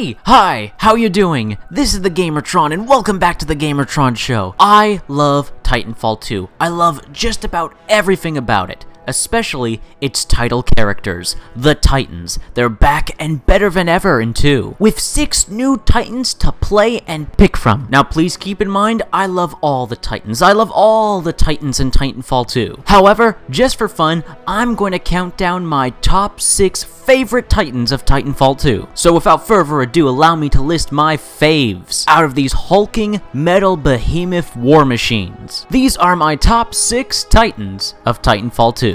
Hey! Hi! How you doing? This is the Gamertron and welcome back to the Gamertron Show. I love Titanfall 2. I love just about everything about it. Especially its title characters, the Titans. They're back and better than ever in 2, with 6 new Titans to play and pick from. Now please keep in mind, I love all the Titans. I love all the Titans in Titanfall 2. However, just for fun, I'm going to count down my top 6 favorite Titans of Titanfall 2. So without further ado, allow me to list my faves out of these hulking metal behemoth war machines. These are my top 6 Titans of Titanfall 2.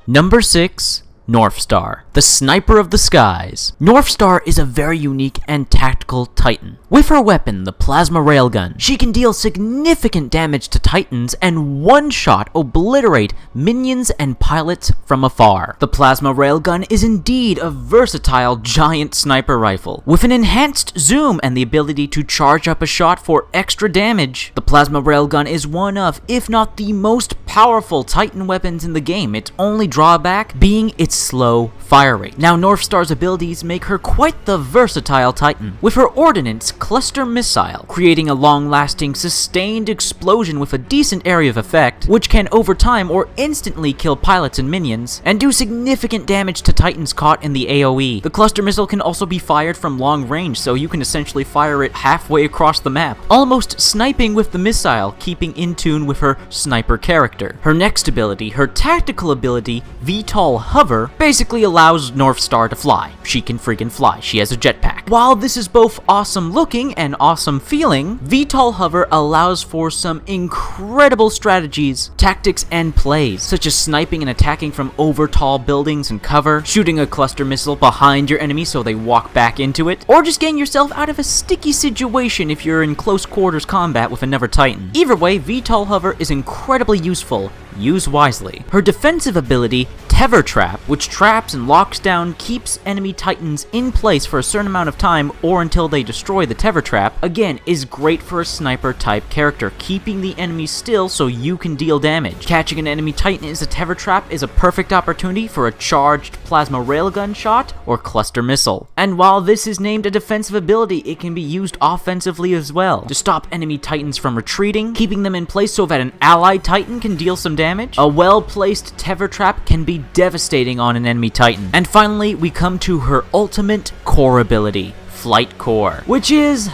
Number 6, Northstar, the Sniper of the Skies. Northstar is a very unique and tactical Titan. With her weapon, the Plasma Railgun, she can deal significant damage to Titans and one-shot obliterate minions and pilots from afar. The Plasma Railgun is indeed a versatile giant sniper rifle. With an enhanced zoom and the ability to charge up a shot for extra damage, the Plasma Railgun is one of, if not the most powerful Titan weapons in the game, its only drawback being its slow fire rate. Now, Northstar's abilities make her quite the versatile Titan, with her Ordnance Cluster Missile, creating a long-lasting sustained explosion with a decent area of effect, which can over time or instantly kill pilots and minions, and do significant damage to Titans caught in the AoE. The Cluster Missile can also be fired from long range, so you can essentially fire it halfway across the map, almost sniping with the missile, keeping in tune with her sniper character. Her next ability, her tactical ability, VTOL Hover, basically allows Northstar to fly. She can freaking fly. She has a jetpack. While this is both awesome looking and awesome feeling, VTOL Hover allows for some incredible strategies, tactics, and plays, such as sniping and attacking from over tall buildings and cover, shooting a cluster missile behind your enemy so they walk back into it, or just getting yourself out of a sticky situation if you're in close quarters combat with another Titan. Either way, VTOL Hover is incredibly useful. Use wisely. Her defensive ability, Tether Trap, which traps and locks down, keeps enemy Titans in place for a certain amount of time or until they destroy the Tether Trap, again, is great for a sniper type character, keeping the enemy still so you can deal damage. Catching an enemy Titan as a Tether Trap is a perfect opportunity for a charged Plasma Railgun shot or Cluster Missile. And while this is named a defensive ability, it can be used offensively as well, to stop enemy Titans from retreating, keeping them in place so that an allied Titan can deal some damage. A well-placed Tether Trap can be devastating on an enemy Titan. And finally, we come to her ultimate core ability, Flight Core, which is...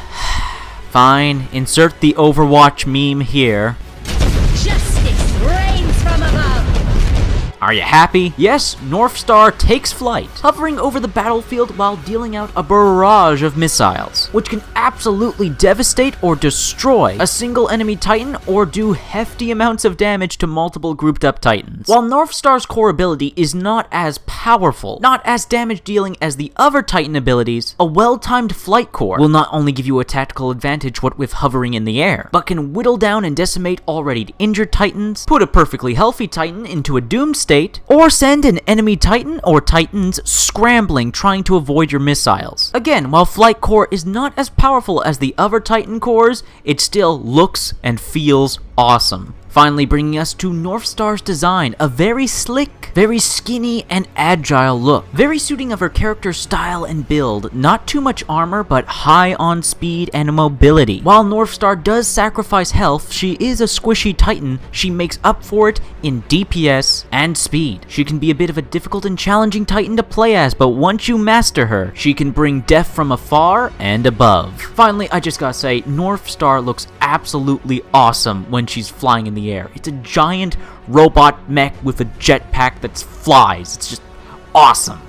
fine, insert the Overwatch meme here. Justice reigns from above! Are you happy? Yes, Northstar takes flight, hovering over the battlefield while dealing out a barrage of missiles, which can absolutely devastate or destroy a single enemy Titan or do hefty amounts of damage to multiple grouped up Titans. While Northstar's core ability is not as powerful, not as damage dealing as the other Titan abilities, a well-timed flight core will not only give you a tactical advantage what with hovering in the air, but can whittle down and decimate already injured Titans, put a perfectly healthy Titan into a doomed state, or send an enemy Titan or Titans scrambling trying to avoid your missiles. Again, while Flight Core is not as powerful as the other Titan cores, it still looks and feels awesome. Finally bringing us to Northstar's design, a very slick, very skinny, and agile look. Very suiting of her character's style and build, not too much armor, but high on speed and mobility. While Northstar does sacrifice health, she is a squishy Titan, she makes up for it in DPS and speed. She can be a bit of a difficult and challenging Titan to play as, but once you master her, she can bring death from afar and above. Finally, I just gotta say, Northstar looks absolutely awesome when she's flying in the air. It's a giant robot mech with a jetpack that flies. It's just awesome.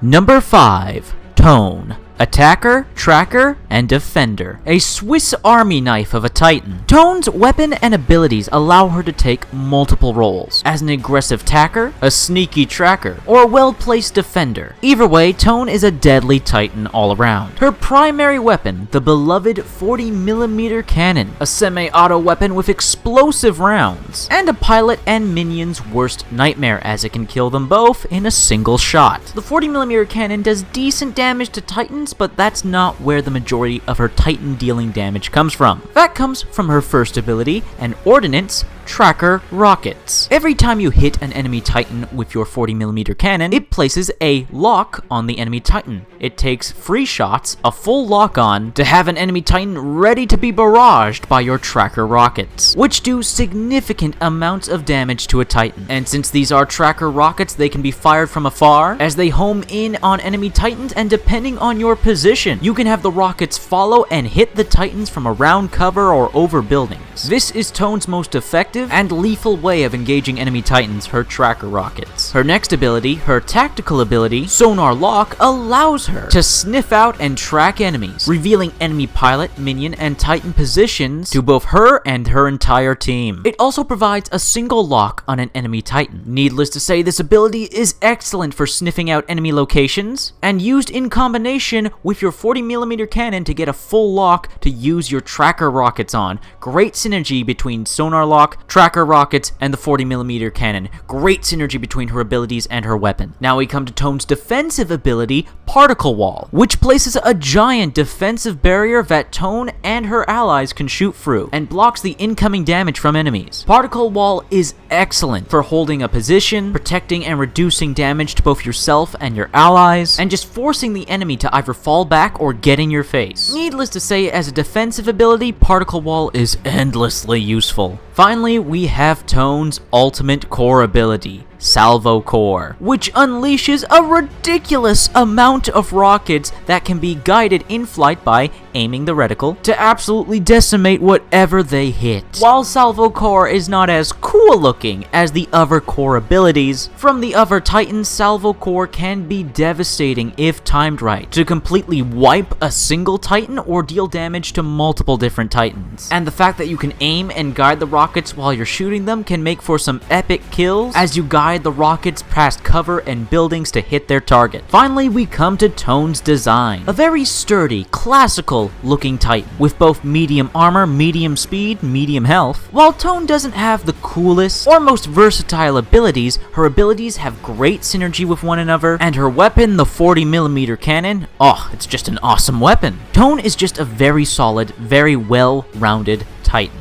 Number 5, Tone. Attacker, Tracker, and Defender. A Swiss Army knife of a Titan. Tone's weapon and abilities allow her to take multiple roles, as an aggressive attacker, a sneaky tracker, or a well-placed defender. Either way, Tone is a deadly Titan all around. Her primary weapon, the beloved 40mm cannon, a semi-auto weapon with explosive rounds, and a pilot and minion's worst nightmare as it can kill them both in a single shot. The 40mm cannon does decent damage to Titans, but that's not where the majority of her Titan dealing damage comes from. That comes from her first ability, an Ordnance tracker rockets. Every time you hit an enemy Titan with your 40mm cannon, it places a lock on the enemy Titan. It takes free shots, a full lock on, to have an enemy Titan ready to be barraged by your tracker rockets, which do significant amounts of damage to a Titan. And since these are tracker rockets, they can be fired from afar as they home in on enemy Titans, and depending on your position, you can have the rockets follow and hit the Titans from around cover or over buildings. This is Tone's most effective and lethal way of engaging enemy Titans, her tracker rockets. Her next ability, her tactical ability, Sonar Lock, allows her to sniff out and track enemies, revealing enemy pilot, minion, and Titan positions to both her and her entire team. It also provides a single lock on an enemy Titan. Needless to say, this ability is excellent for sniffing out enemy locations, and used in combination with your 40mm cannon to get a full lock to use your tracker rockets on. Great synergy between Sonar Lock, tracker rockets, and the 40mm cannon. Great synergy between her abilities and her weapon. Now we come to Tone's defensive ability, Particle Wall, which places a giant defensive barrier that Tone and her allies can shoot through, and blocks the incoming damage from enemies. Particle Wall is excellent for holding a position, protecting and reducing damage to both yourself and your allies, and just forcing the enemy to either fall back or get in your face. Needless to say, as a defensive ability, Particle Wall is endlessly useful. Finally, we have Tone's ultimate core ability, Salvo Core, which unleashes a ridiculous amount of rockets that can be guided in flight by aiming the reticle to absolutely decimate whatever they hit. While Salvo Core is not as cool looking as the other core abilities from the other Titans, Salvo Core can be devastating if timed right, to completely wipe a single Titan or deal damage to multiple different Titans. And the fact that you can aim and guide the rockets while you're shooting them can make for some epic kills as you guide the rockets past cover and buildings to hit their target. Finally, we come to Tone's design. A very sturdy, classical looking Titan with both medium armor, medium speed, medium health. While Tone doesn't have the coolest or most versatile abilities, her abilities have great synergy with one another, and her weapon, the 40mm cannon, it's just an awesome weapon. Tone is just a very solid, very well-rounded Titan.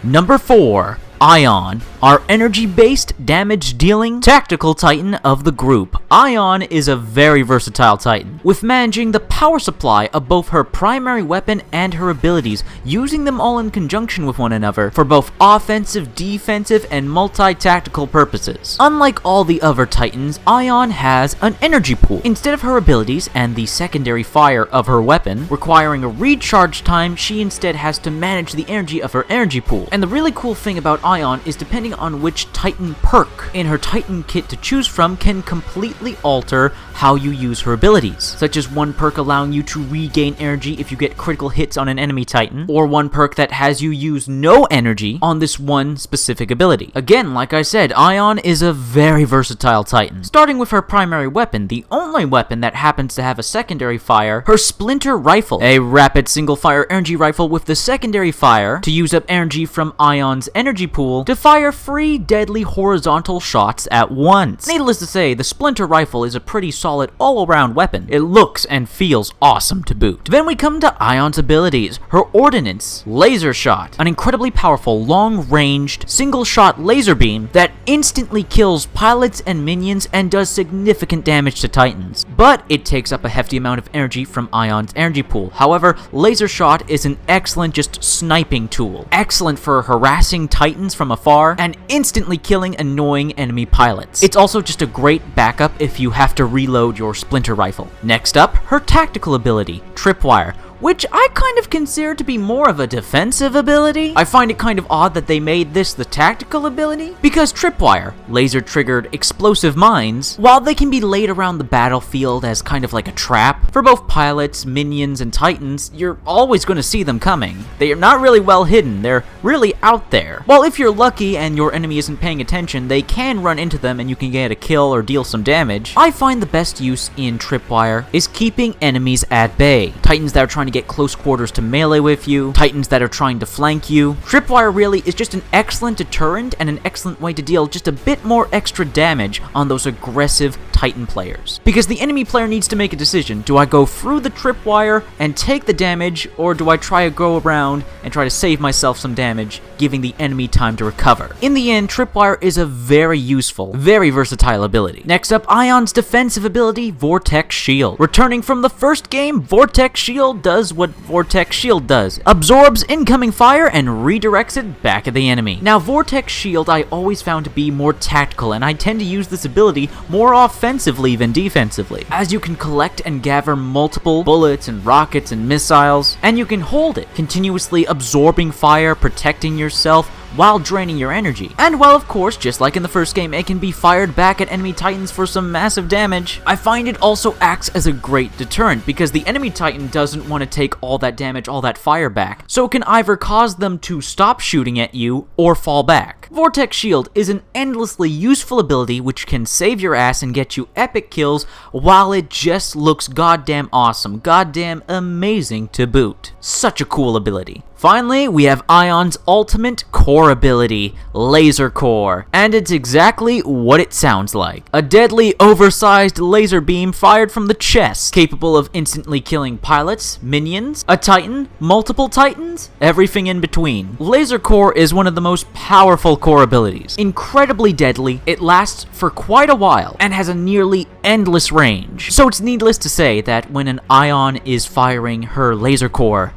Number 4. Ion, our energy-based, damage-dealing, tactical Titan of the group. Ion is a very versatile Titan, with managing the power supply of both her primary weapon and her abilities, using them all in conjunction with one another for both offensive, defensive, and multi-tactical purposes. Unlike all the other Titans, Ion has an energy pool. Instead of her abilities and the secondary fire of her weapon requiring a recharge time, she instead has to manage the energy of her energy pool. And the really cool thing about Ion is depending on which Titan perk in her Titan kit to choose from can completely alter how you use her abilities, such as one perk allowing you to regain energy if you get critical hits on an enemy Titan, or one perk that has you use no energy on this one specific ability. Again, like I said, Ion is a very versatile Titan. Starting with her primary weapon, the only weapon that happens to have a secondary fire, her Splinter Rifle, a rapid single fire energy rifle with the secondary fire to use up energy from Ion's energy pool to fire 3 deadly horizontal shots at once. Needless to say, the Splinter Rifle is a pretty solid all-around weapon. It looks and feels awesome to boot. Then we come to Ion's abilities. Her Ordnance, Laser Shot, an incredibly powerful, long-ranged, single-shot laser beam that instantly kills pilots and minions and does significant damage to Titans. But it takes up a hefty amount of energy from Ion's energy pool. However, Laser Shot is an excellent just sniping tool. Excellent for harassing Titans from afar and instantly killing annoying enemy pilots. It's also just a great backup if you have to reload your Splinter Rifle. Next up, her tactical ability, Tripwire, which I kind of consider to be more of a defensive ability. I find it kind of odd that they made this the tactical ability, because Tripwire, laser-triggered explosive mines, while they can be laid around the battlefield as kind of like a trap, for both pilots, minions, and Titans, you're always going to see them coming. They are not really well hidden, they're really out there. While if you're lucky and your enemy isn't paying attention, they can run into them and you can get a kill or deal some damage. I find the best use in Tripwire is keeping enemies at bay. Titans that are trying trying to get close quarters to melee with you, Titans that are trying to flank you. Tripwire really is just an excellent deterrent and an excellent way to deal just a bit more extra damage on those aggressive Titan players. Because the enemy player needs to make a decision. Do I go through the tripwire and take the damage, or do I try to go around and try to save myself some damage, giving the enemy time to recover? In the end, tripwire is a very useful, very versatile ability. Next up, Ion's defensive ability, Vortex Shield. Returning from the first game, Vortex Shield does what Vortex Shield does. Absorbs incoming fire and redirects it back at the enemy. Now, Vortex Shield I always found to be more tactical, and I tend to use this ability more offensively than defensively, as you can collect and gather multiple bullets and rockets and missiles, and you can hold it, continuously absorbing fire, protecting yourself, while draining your energy. And while of course, just like in the first game, it can be fired back at enemy Titans for some massive damage, I find it also acts as a great deterrent, because the enemy Titan doesn't want to take all that damage, all that fire back, so it can either cause them to stop shooting at you or fall back. Vortex Shield is an endlessly useful ability which can save your ass and get you epic kills, while it just looks goddamn awesome, goddamn amazing to boot. Such a cool ability. Finally, we have Ion's ultimate core ability, Laser Core, and it's exactly what it sounds like. A deadly, oversized laser beam fired from the chest, capable of instantly killing pilots, minions, a Titan, multiple Titans, everything in between. Laser Core is one of the most powerful core abilities. Incredibly deadly, it lasts for quite a while, and has a nearly endless range. So it's needless to say that when an Ion is firing her Laser Core,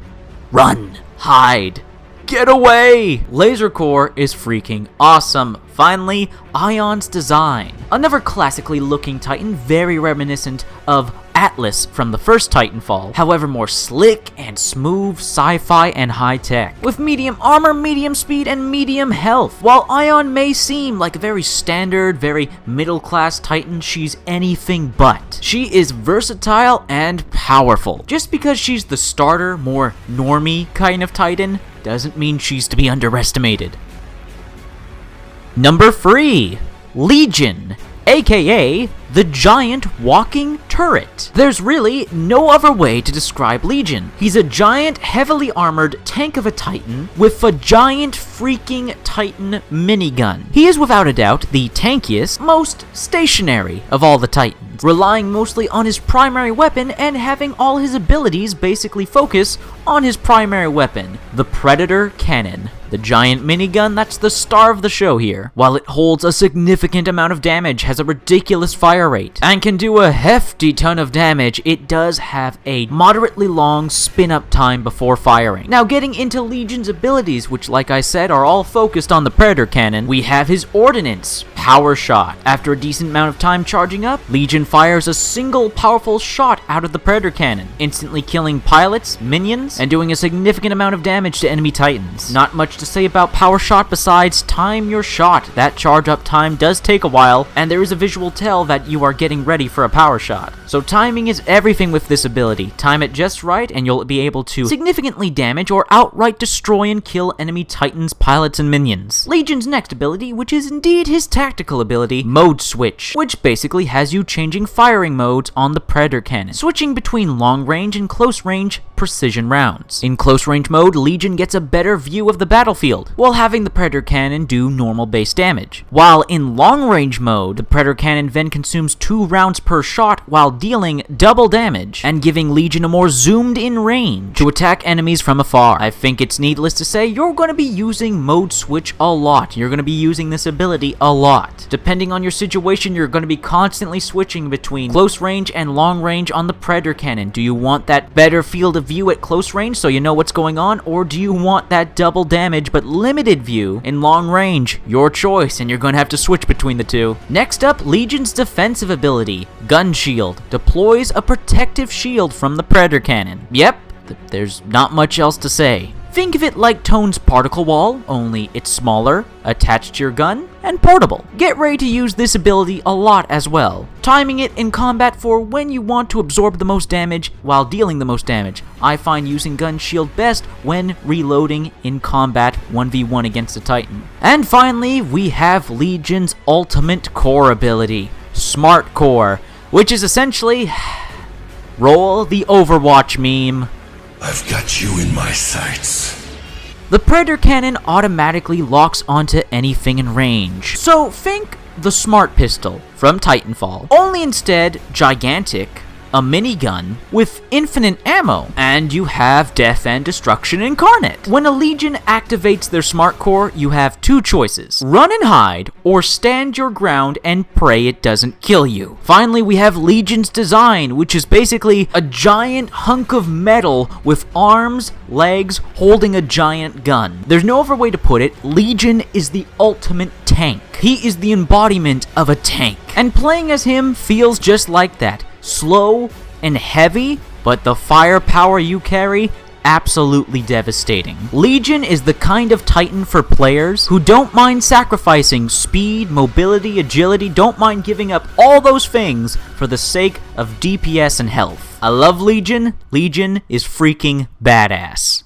run! Hide! Get away! Laser Core is freaking awesome. Finally, Ion's design. Another classically looking Titan, very reminiscent of Atlas from the first Titanfall, however more slick and smooth, sci-fi and high-tech, with medium armor, medium speed, and medium health. While Ion may seem like a very standard, very middle-class Titan, she's anything but. She is versatile and powerful. Just because she's the starter, more normie kind of Titan, doesn't mean she's to be underestimated. Number 3, Legion, aka the giant walking turret. There's really no other way to describe Legion. He's a giant, heavily armored tank of a Titan with a giant freaking Titan minigun. He is without a doubt the tankiest, most stationary of all the Titans, relying mostly on his primary weapon and having all his abilities basically focus on his primary weapon, the Predator Cannon. The giant minigun that's the star of the show here. While it holds a significant amount of damage, has a ridiculous fire rate, and can do a hefty ton of damage, it does have a moderately long spin-up time before firing. Now, getting into Legion's abilities, which like I said are all focused on the Predator Cannon, we have his ordnance, Power Shot. After a decent amount of time charging up, Legion fires a single powerful shot out of the Predator Cannon, instantly killing pilots, minions, and doing a significant amount of damage to enemy Titans. Not much to say about Power Shot besides time your shot. That charge up time does take a while, and there is a visual tell that you are getting ready for a Power Shot. So timing is everything with this ability. Time it just right and you'll be able to significantly damage or outright destroy and kill enemy Titans, pilots, and minions. Legion's next ability, which is indeed his tactical ability, Mode Switch, which basically has you changing firing modes on the Predator Cannon, switching between long range and close range precision rounds. In close range mode, Legion gets a better view of the battlefield, while having the Predator Cannon do normal base damage. While in long range mode, the Predator Cannon then consumes 2 rounds per shot while dealing double damage, and giving Legion a more zoomed in range to attack enemies from afar. I think it's needless to say you're going to be using Mode Switch a lot. You're going to be using this ability a lot. Depending on your situation, you're going to be constantly switching between close range and long range on the Predator Cannon. Do you want that better field of view at close range so you know what's going on, or do you want that double damage but limited view in long range? Your choice, and you're going to have to switch between the two. Next up, Legion's defensive ability, Gun Shield, deploys a protective shield from the Predator Cannon. Yep, there's not much else to say. Think of it like Tone's particle wall, only it's smaller, attached to your gun, and portable. Get ready to use this ability a lot as well, timing it in combat for when you want to absorb the most damage while dealing the most damage. I find using Gun Shield best when reloading in combat 1v1 against a Titan. And finally, we have Legion's ultimate core ability, Smart Core, which is essentially roll the Overwatch meme, I've got you in my sights. The Predator Cannon automatically locks onto anything in range. So think the Smart Pistol from Titanfall, only instead gigantic, a minigun with infinite ammo, and you have Death and Destruction incarnate. When a Legion activates their Smart Core, you have two choices: run and hide, or stand your ground and pray it doesn't kill you. Finally, we have Legion's Design, which is basically a giant hunk of metal with arms, legs, holding a giant gun. There's no other way to put it. Legion is the ultimate tank. He is the embodiment of a tank. And playing as him feels just like that. Slow and heavy, but the firepower you carry, absolutely devastating. Legion is the kind of Titan for players who don't mind sacrificing speed, mobility, agility, don't mind giving up all those things for the sake of DPS and health. I love Legion. Legion is freaking badass.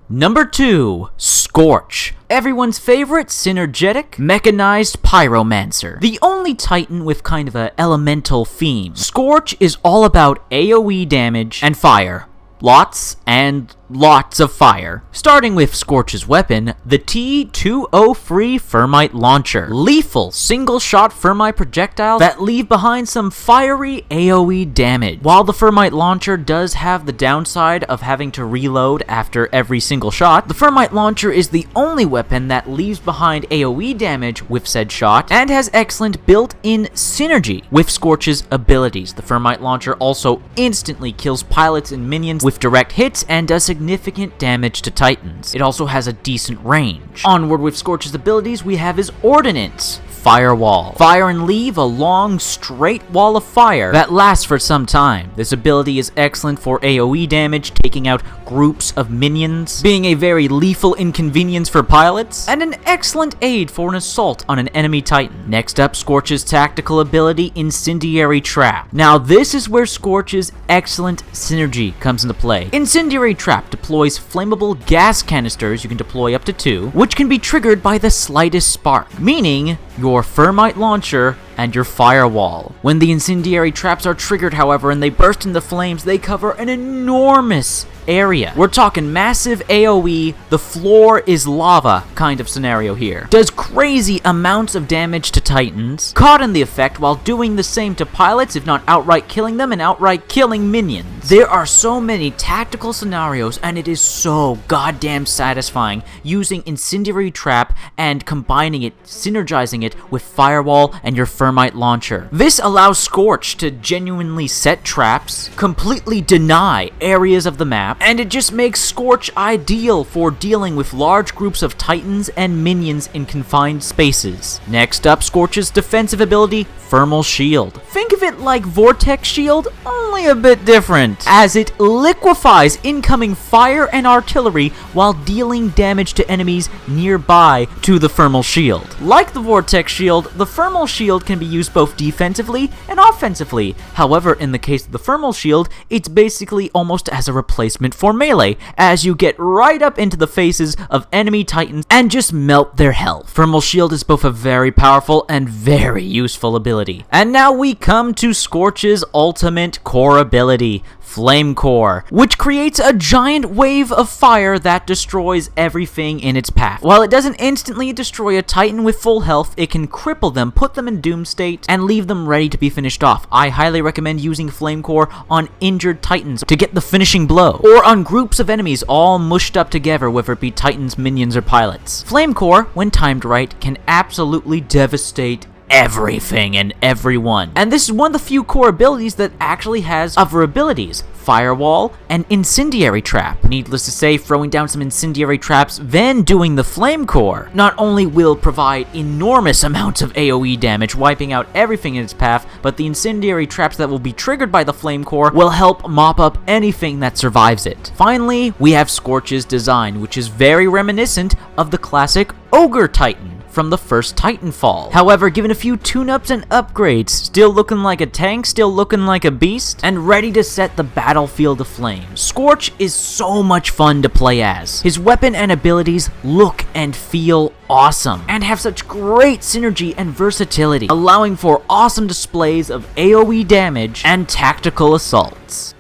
Number 2, Scorch. Everyone's favorite synergetic, mechanized pyromancer. The only Titan with kind of a elemental theme. Scorch is all about AoE damage and fire. Lots and lots of fire. Starting with Scorch's weapon, the T-203 Thermite Launcher. Lethal, single-shot Thermite projectiles that leave behind some fiery AoE damage. While the Thermite Launcher does have the downside of having to reload after every single shot, the Thermite Launcher is the only weapon that leaves behind AoE damage with said shot, and has excellent built-in synergy with Scorch's abilities. The Thermite Launcher also instantly kills pilots and minions with direct hits and does significant damage to Titans. It also has a decent range. Onward with Scorch's abilities, we have his Ordnance. Firewall. Fire and leave a long, straight wall of fire that lasts for some time. This ability is excellent for AoE damage, taking out groups of minions, being a very lethal inconvenience for pilots, and an excellent aid for an assault on an enemy Titan. Next up, Scorch's tactical ability, Incendiary Trap. Now this is where Scorch's excellent synergy comes into play. Incendiary Trap deploys flammable gas canisters, you can deploy up to 2, which can be triggered by the slightest spark, meaning your Thermite Launcher and your firewall. When the incendiary traps are triggered, however, and they burst into flames, they cover an enormous area. We're talking massive AoE, the floor is lava kind of scenario here. Does crazy amounts of damage to Titans, caught in the effect while doing the same to pilots, if not outright killing them and outright killing minions. There are so many tactical scenarios, and it is so goddamn satisfying using Incendiary Trap and combining it, synergizing it with Firewall and your Thermite Launcher. This allows Scorch to genuinely set traps, completely deny areas of the map, and it just makes Scorch ideal for dealing with large groups of Titans and minions in confined spaces. Next up, Scorch's defensive ability, Thermal Shield. Think of it like Vortex Shield, only a bit different, as it liquefies incoming fire and artillery while dealing damage to enemies nearby to the Thermal Shield. Like the Vortex Shield, the Thermal Shield can be used both defensively and offensively. However, in the case of the Thermal Shield, it's basically almost as a replacement for melee, as you get right up into the faces of enemy Titans and just melt their health. Thermal Shield is both a very powerful and very useful ability. And now we come to Scorch's ultimate core ability, Flame Core, which creates a giant wave of fire that destroys everything in its path. While it doesn't instantly destroy a Titan with full health, it can cripple them, put them in doom state, and leave them ready to be finished off. I highly recommend using Flame Core on injured Titans to get the finishing blow, or on groups of enemies all mushed up together, whether it be Titans, minions, or pilots. Flame Core, when timed right, can absolutely devastate everything and everyone. And this is one of the few core abilities that actually has other abilities, Firewall and Incendiary Trap. Needless to say, throwing down some Incendiary Traps, then doing the Flame Core, not only will provide enormous amounts of AoE damage, wiping out everything in its path, but the Incendiary Traps that will be triggered by the Flame Core will help mop up anything that survives it. Finally, we have Scorch's design, which is very reminiscent of the classic Ogre Titan from the first Titanfall. However, given a few tune-ups and upgrades, still looking like a tank, still looking like a beast, and ready to set the battlefield aflame. Scorch is so much fun to play as. His weapon and abilities look and feel awesome, and have such great synergy and versatility, allowing for awesome displays of AoE damage and tactical assaults.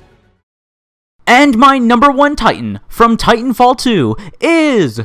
And my number 1 Titan from Titanfall 2 is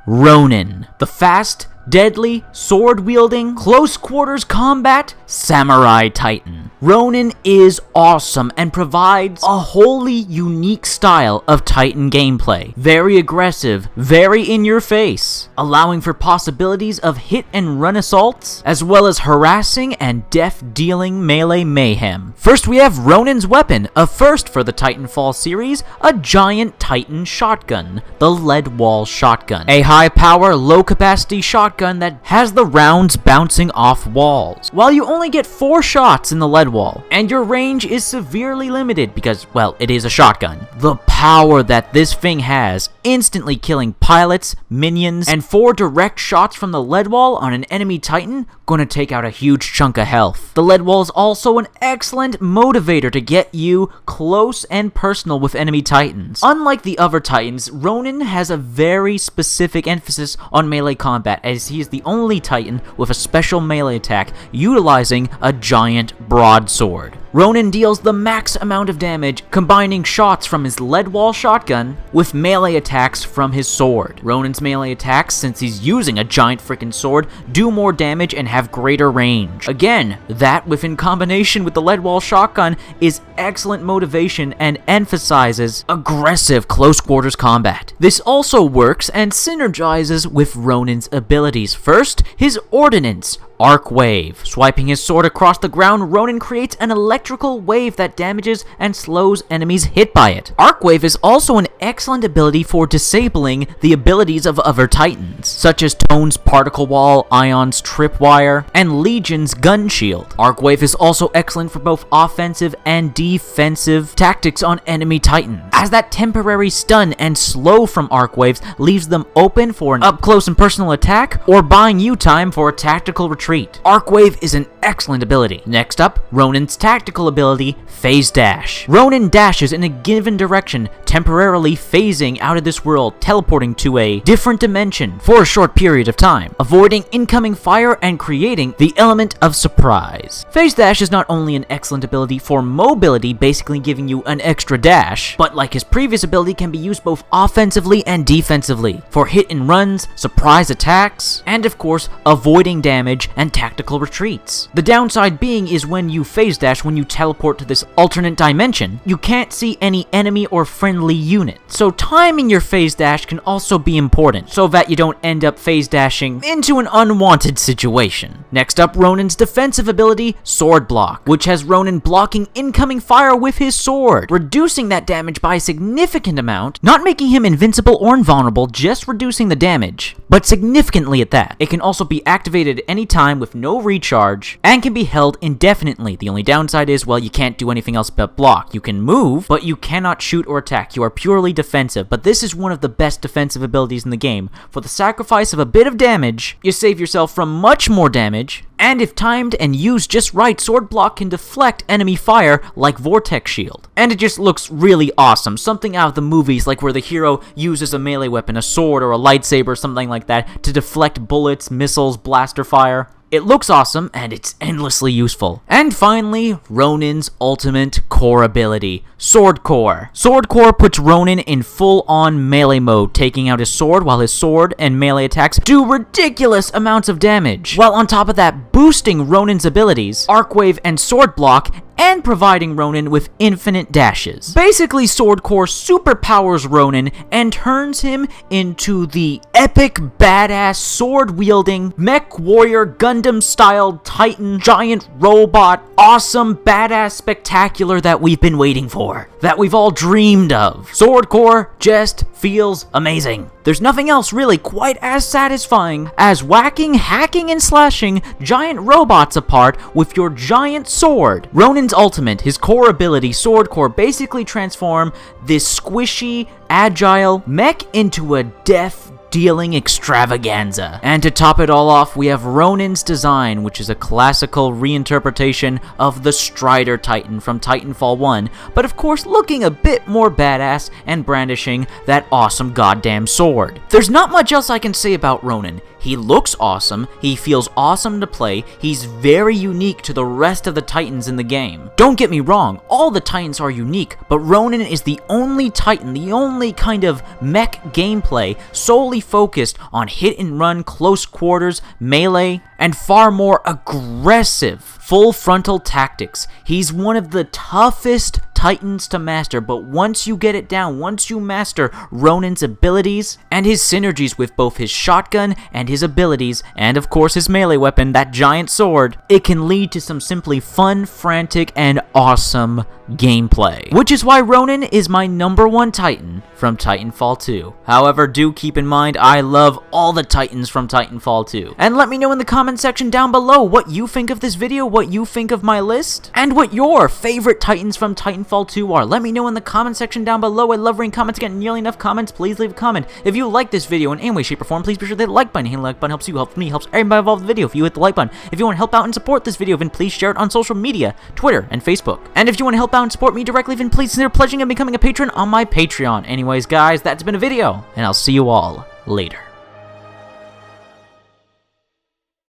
Ronin, the fast, deadly, sword-wielding, close-quarters combat samurai titan. Ronin is awesome and provides a wholly unique style of Titan gameplay. Very aggressive, very in-your-face, allowing for possibilities of hit-and-run assaults, as well as harassing and death-dealing melee mayhem. First, we have Ronin's weapon, a first for the Titanfall series, a giant Titan shotgun, the Lead Wall Shotgun. A high-power, low-capacity shotgun that has the rounds bouncing off walls. While you only get 4 shots in the lead wall, and your range is severely limited because, well, it is a shotgun. The power that this thing has, instantly killing pilots, minions, and 4 direct shots from the lead wall on an enemy Titan, gonna take out a huge chunk of health. The lead wall is also an excellent motivator to get you close and personal with enemy Titans. Unlike the other Titans, Ronin has a very specific emphasis on melee combat, as he is the only Titan with a special melee attack utilizing a giant broadsword. Ronin deals the max amount of damage, combining shots from his lead wall shotgun with melee attacks from his sword. Ronin's melee attacks, since he's using a giant freaking sword, do more damage and have greater range. Again, that within combination with the lead wall shotgun is excellent motivation and emphasizes aggressive close quarters combat. This also works and synergizes with Ronin's abilities. First, his ordnance, Arc Wave. Swiping his sword across the ground, Ronin creates an electrical wave that damages and slows enemies hit by it. Arc Wave is also an excellent ability for disabling the abilities of other Titans, such as Tone's Particle Wall, Ion's Tripwire, and Legion's Gun Shield. Arc Wave is also excellent for both offensive and defensive tactics on enemy Titans, as that temporary stun and slow from Arc Waves leaves them open for an up-close and personal attack, or buying you time for a tactical retreat. Arc Wave is an excellent ability. Next up, Ronin's tactical ability, Phase Dash. Ronin dashes in a given direction, temporarily phasing out of this world, teleporting to a different dimension for a short period of time, avoiding incoming fire and creating the element of surprise. Phase Dash is not only an excellent ability for mobility, basically giving you an extra dash, but like his previous ability, can be used both offensively and defensively for hit and runs, surprise attacks, and of course, avoiding damage and tactical retreats. The downside being is when you phase dash, when you teleport to this alternate dimension, you can't see any enemy or friendly unit. So timing your phase dash can also be important, so that you don't end up phase dashing into an unwanted situation. Next up, Ronin's defensive ability, Sword Block, which has Ronin blocking incoming fire with his sword, reducing that damage by a significant amount, not making him invincible or invulnerable, just reducing the damage, but significantly at that. It can also be activated at any time with no recharge, and can be held indefinitely. The only downside is, well, you can't do anything else but block. You can move, but you cannot shoot or attack. You are purely defensive, but this is one of the best defensive abilities in the game. For the sacrifice of a bit of damage, you save yourself from much more damage, and if timed and used just right, Sword Block can deflect enemy fire like Vortex Shield. And it just looks really awesome. Something out of the movies, like where the hero uses a melee weapon, a sword or a lightsaber, something like that, to deflect bullets, missiles, blaster fire. It looks awesome, and it's endlessly useful. And finally, Ronin's ultimate core ability, Sword Core. Sword Core puts Ronin in full-on melee mode, taking out his sword while his sword and melee attacks do ridiculous amounts of damage, while on top of that boosting Ronin's abilities, Arc Wave and Sword Block, and providing Ronin with infinite dashes. Basically, Sword Core superpowers Ronin and turns him into the epic, badass, sword-wielding, mech warrior, Gundam-styled Titan, giant robot, awesome, badass, spectacular that we've been waiting for, that we've all dreamed of. Sword Core just feels amazing. There's nothing else really quite as satisfying as whacking, hacking, and slashing giant robots apart with your giant sword. Ronin's ultimate, his core ability, Sword Core, basically transform this squishy, agile mech into a death-dealing extravaganza. And to top it all off, we have Ronin's design, which is a classical reinterpretation of the Strider Titan from Titanfall 1, but of course looking a bit more badass and brandishing that awesome goddamn sword. There's not much else I can say about Ronin. He looks awesome, he feels awesome to play, he's very unique to the rest of the Titans in the game. Don't get me wrong, all the Titans are unique, but Ronin is the only Titan, the only kind of mech gameplay solely focused on hit and run, close quarters, melee, and far more aggressive, full frontal tactics. He's one of the toughest Titans to master, but once you get it down, once you master Ronin's abilities and his synergies with both his shotgun and his abilities, and of course his melee weapon, that giant sword, it can lead to some simply fun, frantic, and awesome gameplay. Which is why Ronin is my #1 Titan from Titanfall 2. However, do keep in mind, I love all the Titans from Titanfall 2. And let me know in the comment section down below what you think of this video, what you think of my list, and what your favorite Titans from Titanfall 2 are. Let me know in the comment section down below. I love reading comments. Get nearly enough comments. Please leave a comment. If you like this video in any way, shape, or form, please be sure to hit the like button. Hitting the like button helps you, helps me, helps everybody involved in the video. If you hit the like button, if you want to help out and support this video, then please share it on social media, Twitter, and Facebook. And if you want to help out and support me directly, then please consider pledging and becoming a patron on my Patreon. Anyways, guys, that's been a video, and I'll see you all later.